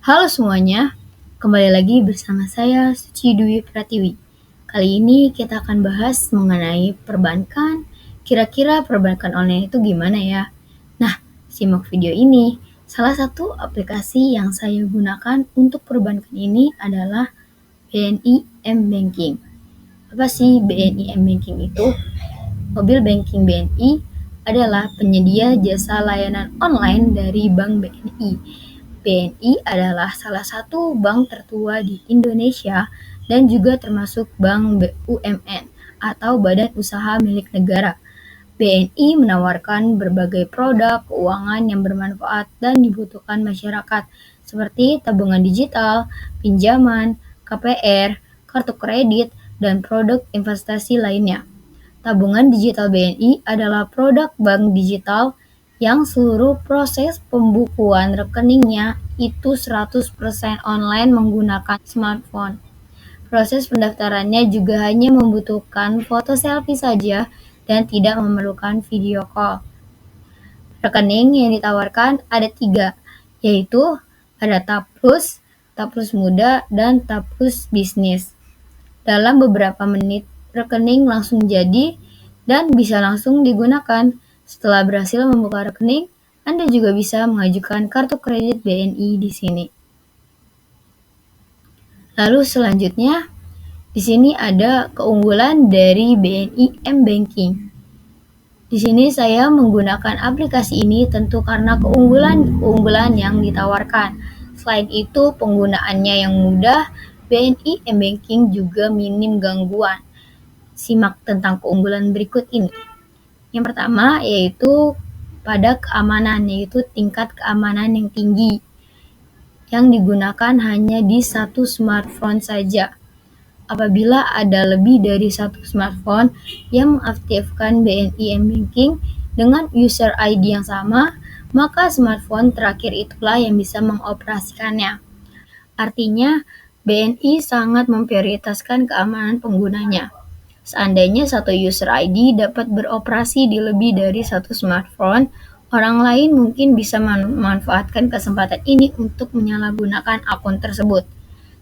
Halo semuanya, kembali lagi bersama saya Suci Dwi Pratiwi. Kali ini kita akan bahas mengenai perbankan. Kira-kira perbankan online itu gimana ya? Nah, simak video ini. Salah satu aplikasi yang saya gunakan untuk perbankan ini adalah BNI M-Banking. Apa sih BNI M-Banking itu? Mobil banking BNI adalah penyedia jasa layanan online dari Bank BNI. BNI adalah salah satu bank tertua di Indonesia dan juga termasuk bank BUMN atau badan usaha milik negara. BNI menawarkan berbagai produk keuangan yang bermanfaat dan dibutuhkan masyarakat seperti tabungan digital, pinjaman, KPR, kartu kredit, dan produk investasi lainnya. Tabungan digital BNI adalah produk bank digital yang seluruh proses pembukuan rekeningnya itu 100% online menggunakan smartphone. Proses pendaftarannya juga hanya membutuhkan foto selfie saja dan tidak memerlukan video call. Rekening yang ditawarkan ada 3, yaitu ada Tab Plus Muda, dan Tab Plus Bisnis. Dalam beberapa menit, rekening langsung jadi dan bisa langsung digunakan. Setelah berhasil membuka rekening, Anda juga bisa mengajukan kartu kredit BNI di sini. Lalu selanjutnya, di sini ada keunggulan dari BNI M-Banking. Di sini saya menggunakan aplikasi ini tentu karena keunggulan yang ditawarkan. Selain itu, penggunaannya yang mudah, BNI M-Banking juga minim gangguan. Simak tentang keunggulan berikut ini. Yang pertama yaitu pada keamanan, yaitu tingkat keamanan yang tinggi yang digunakan hanya di satu smartphone saja. Apabila ada lebih dari satu smartphone yang mengaktifkan BNI M-Banking dengan user ID yang sama, maka smartphone terakhir itulah yang bisa mengoperasikannya. Artinya, BNI sangat memprioritaskan keamanan penggunanya. Seandainya satu user ID dapat beroperasi di lebih dari satu smartphone, orang lain mungkin bisa memanfaatkan kesempatan ini untuk menyalahgunakan akun tersebut.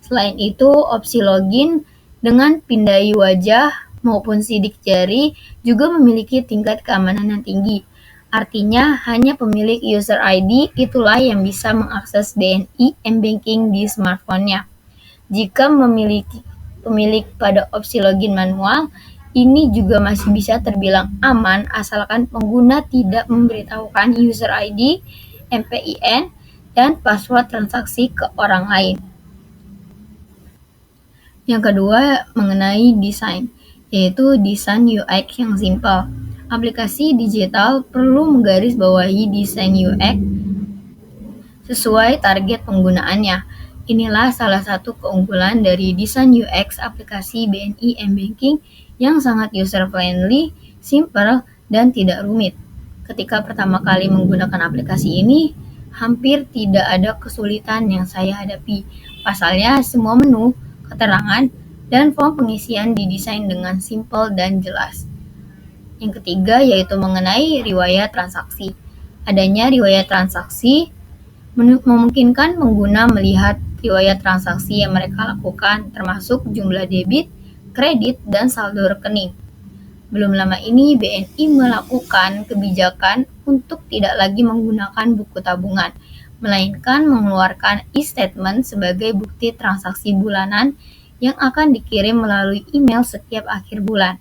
Selain itu, opsi login dengan pindai wajah maupun sidik jari juga memiliki tingkat keamanan yang tinggi. Artinya, hanya pemilik user ID itulah yang bisa mengakses BNI M-Banking di smartphone-nya. Jika pemilik pada opsi login manual, ini juga masih bisa terbilang aman asalkan pengguna tidak memberitahukan user ID, MPIN, dan password transaksi ke orang lain. Yang kedua mengenai desain, yaitu desain UX yang simpel. Aplikasi digital perlu menggarisbawahi desain UX sesuai target penggunaannya. Inilah salah satu keunggulan dari desain UX aplikasi BNI M-Banking yang sangat user-friendly, simple, dan tidak rumit. Ketika pertama kali menggunakan aplikasi ini, hampir tidak ada kesulitan yang saya hadapi. Pasalnya, semua menu, keterangan, dan form pengisian didesain dengan simpel dan jelas. Yang ketiga yaitu mengenai riwayat transaksi. Adanya riwayat transaksi memungkinkan pengguna melihat riwayat transaksi yang mereka lakukan, termasuk jumlah debit, kredit, dan saldo rekening. Belum lama ini, BNI melakukan kebijakan untuk tidak lagi menggunakan buku tabungan, melainkan mengeluarkan e-statement sebagai bukti transaksi bulanan yang akan dikirim melalui email setiap akhir bulan.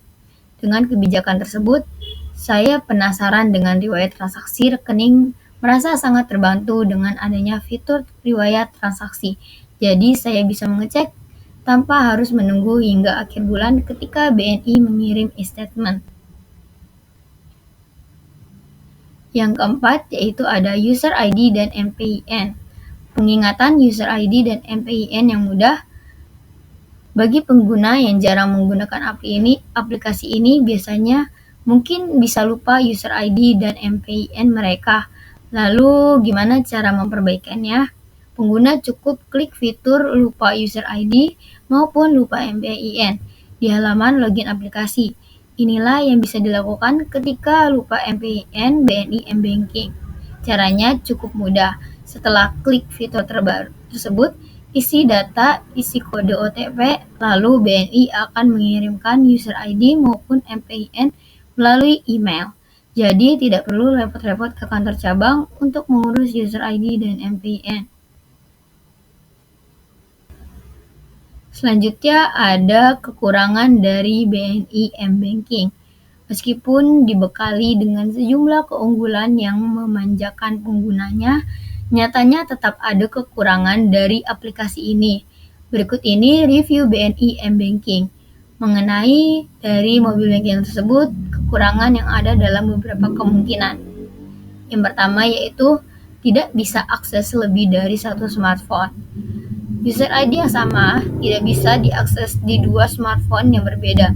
Dengan kebijakan tersebut, saya penasaran dengan riwayat transaksi rekening, merasa sangat terbantu dengan adanya fitur riwayat transaksi. Jadi saya bisa mengecek tanpa harus menunggu hingga akhir bulan ketika BNI mengirim e-statement. Yang keempat yaitu ada user ID dan MPIN. Pengingatan user ID dan MPIN yang mudah bagi pengguna yang jarang menggunakan aplikasi ini biasanya mungkin bisa lupa user ID dan MPIN mereka. Lalu gimana cara memperbaikannya? Pengguna cukup klik fitur lupa user ID maupun lupa MPIN di halaman login aplikasi. Inilah yang bisa dilakukan ketika lupa MPIN BNI M-Banking. Caranya cukup mudah. Setelah klik fitur terbaru tersebut, isi data, isi kode OTP, lalu BNI akan mengirimkan user ID maupun MPIN melalui email. Jadi tidak perlu repot-repot ke kantor cabang untuk mengurus user ID dan MPIN. Selanjutnya ada kekurangan dari BNI M-Banking. Meskipun dibekali dengan sejumlah keunggulan yang memanjakan penggunanya, nyatanya tetap ada kekurangan dari aplikasi ini. Berikut ini review BNI M-Banking. Mengenai dari mobil banking tersebut, kekurangan yang ada dalam beberapa kemungkinan. Yang pertama yaitu tidak bisa akses lebih dari satu smartphone. User ID yang sama tidak bisa diakses di dua smartphone yang berbeda.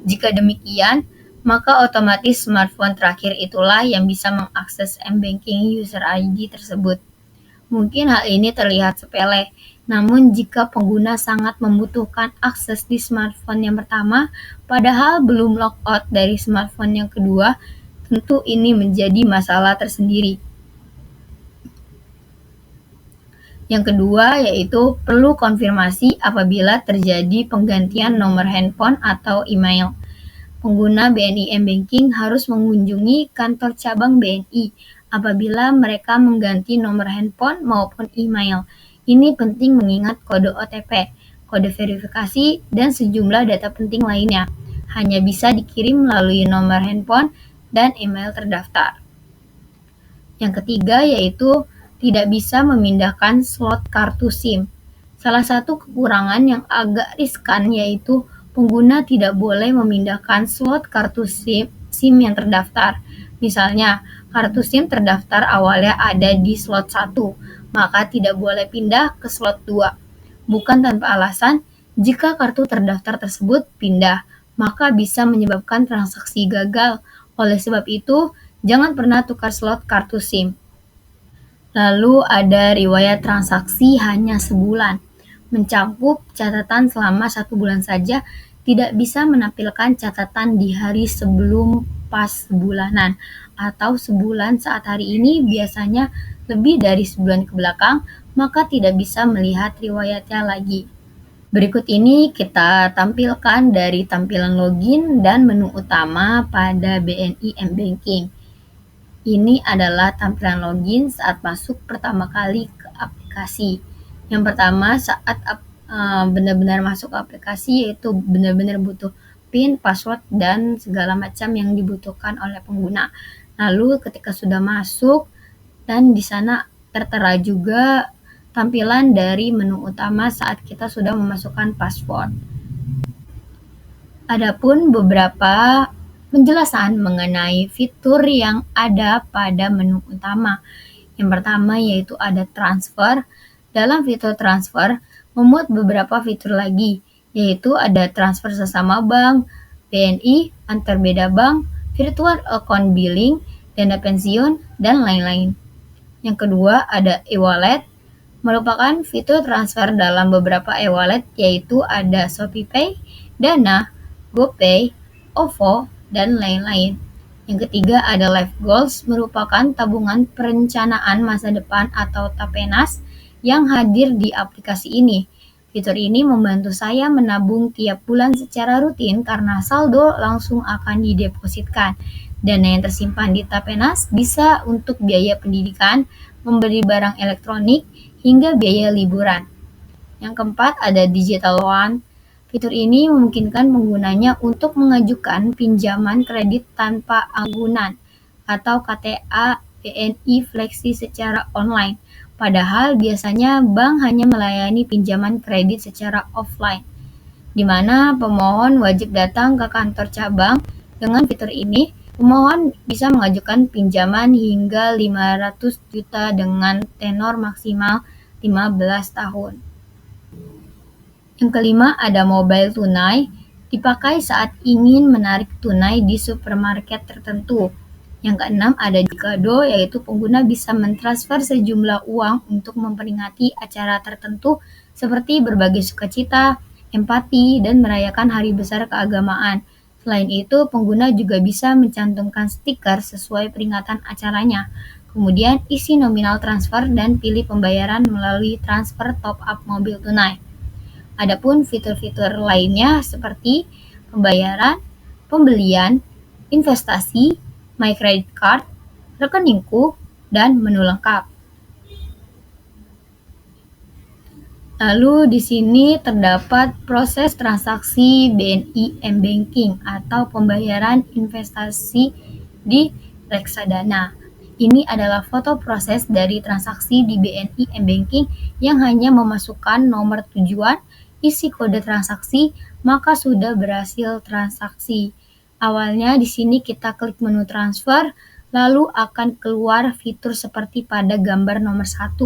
Jika demikian, maka otomatis smartphone terakhir itulah yang bisa mengakses M-Banking user ID tersebut. Mungkin hal ini terlihat sepele, namun jika pengguna sangat membutuhkan akses di smartphone yang pertama, padahal belum logout dari smartphone yang kedua, tentu ini menjadi masalah tersendiri. Yang kedua yaitu perlu konfirmasi apabila terjadi penggantian nomor handphone atau email. Pengguna BNI M-Banking harus mengunjungi kantor cabang BNI apabila mereka mengganti nomor handphone maupun email. Ini penting mengingat kode OTP, kode verifikasi, dan sejumlah data penting lainnya. Hanya bisa dikirim melalui nomor handphone dan email terdaftar. Yang ketiga yaitu tidak bisa memindahkan slot kartu SIM. Salah satu kekurangan yang agak riskan yaitu pengguna tidak boleh memindahkan slot kartu SIM yang terdaftar. Misalnya, kartu SIM terdaftar awalnya ada di slot 1, maka tidak boleh pindah ke slot 2. Bukan tanpa alasan, jika kartu terdaftar tersebut pindah, maka bisa menyebabkan transaksi gagal. Oleh sebab itu, jangan pernah tukar slot kartu SIM. Lalu ada riwayat transaksi hanya sebulan. Mencakup catatan selama 1 bulan saja, tidak bisa menampilkan catatan di hari sebelum pas sebulanan atau sebulan saat hari ini biasanya lebih dari sebulan ke belakang, maka tidak bisa melihat riwayatnya lagi. Berikut ini kita tampilkan dari tampilan login dan menu utama pada BNI M-Banking. Ini adalah tampilan login saat masuk pertama kali ke aplikasi. Yang pertama saat benar-benar masuk ke aplikasi yaitu benar-benar butuh PIN, password, dan segala macam yang dibutuhkan oleh pengguna. Lalu ketika sudah masuk dan di sana tertera juga tampilan dari menu utama saat kita sudah memasukkan password. Adapun beberapa penjelasan mengenai fitur yang ada pada menu utama. Yang pertama yaitu ada transfer. Dalam fitur transfer, memuat beberapa fitur lagi, yaitu ada transfer sesama bank, BNI, antar beda bank, virtual account billing, dana pensiun, dan lain-lain. Yang kedua ada e-wallet, merupakan fitur transfer dalam beberapa e-wallet yaitu ada ShopeePay, Dana, GoPay, OVO, dan lain-lain. Yang ketiga ada Life Goals, merupakan tabungan perencanaan masa depan atau Tapenas yang hadir di aplikasi ini. Fitur ini membantu saya menabung tiap bulan secara rutin karena saldo langsung akan didepositkan. Dana yang tersimpan di Tapenas bisa untuk biaya pendidikan, membeli barang elektronik, hingga biaya liburan. Yang keempat ada Digital One. Fitur ini memungkinkan penggunanya untuk mengajukan pinjaman kredit tanpa agunan atau KTA BNI Flexi secara online. Padahal biasanya bank hanya melayani pinjaman kredit secara offline, di mana pemohon wajib datang ke kantor cabang. Dengan fitur ini, pemohon bisa mengajukan pinjaman hingga 500 juta dengan tenor maksimal 15 tahun. Yang kelima ada mobile tunai, dipakai saat ingin menarik tunai di supermarket tertentu. Yang keenam ada Jikado, yaitu pengguna bisa mentransfer sejumlah uang untuk memperingati acara tertentu seperti berbagi sukacita, empati, dan merayakan hari besar keagamaan. Selain itu, pengguna juga bisa mencantumkan stiker sesuai peringatan acaranya. Kemudian, isi nominal transfer dan pilih pembayaran melalui transfer top up mobil tunai. Adapun fitur-fitur lainnya seperti pembayaran, pembelian, investasi, My Credit Card, rekeningku, dan menu lengkap. Lalu di sini terdapat proses transaksi BNI M-Banking atau pembayaran investasi di reksadana. Ini adalah foto proses dari transaksi di BNI M-Banking yang hanya memasukkan nomor tujuan, isi kode transaksi, maka sudah berhasil transaksi. Awalnya di sini kita klik menu transfer, lalu akan keluar fitur seperti pada gambar nomor 1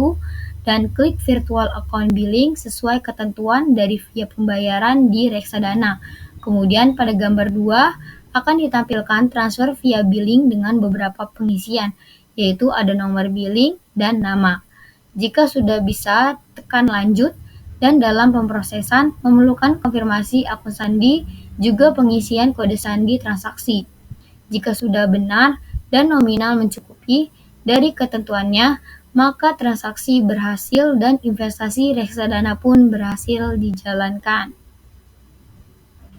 dan klik virtual account billing sesuai ketentuan dari via pembayaran di reksadana. Kemudian pada gambar 2 akan ditampilkan transfer via billing dengan beberapa pengisian, yaitu ada nomor billing dan nama. Jika sudah bisa, tekan lanjut dan dalam pemrosesan memerlukan konfirmasi akun sandi juga pengisian kode sandi transaksi. Jika sudah benar dan nominal mencukupi dari ketentuannya, maka transaksi berhasil dan investasi reksadana pun berhasil dijalankan.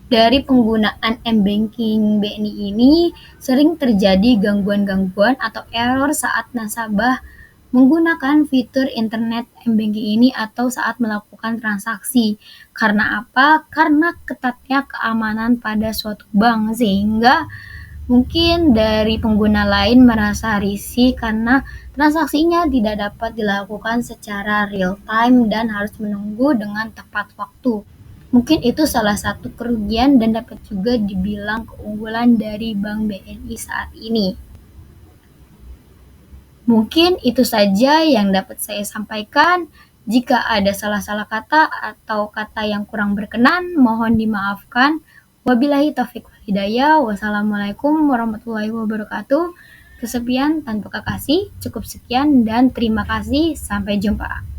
Dari penggunaan M-Banking BNI ini, sering terjadi gangguan-gangguan atau error saat nasabah menggunakan fitur internet M-Banking ini atau saat melakukan transaksi. Karena apa? Karena ketatnya keamanan pada suatu bank, sehingga mungkin dari pengguna lain merasa risih karena transaksinya tidak dapat dilakukan secara real time dan harus menunggu dengan tepat waktu. Mungkin itu salah satu kerugian dan dapat juga dibilang keunggulan dari Bank BNI saat ini. Mungkin itu saja yang dapat saya sampaikan. Jika ada salah-salah kata atau kata yang kurang berkenan, mohon dimaafkan. Wabillahi taufiq wal hidayah. Wassalamualaikum warahmatullahi wabarakatuh. Kesepian tanpa kekasih, cukup sekian dan terima kasih. Sampai jumpa.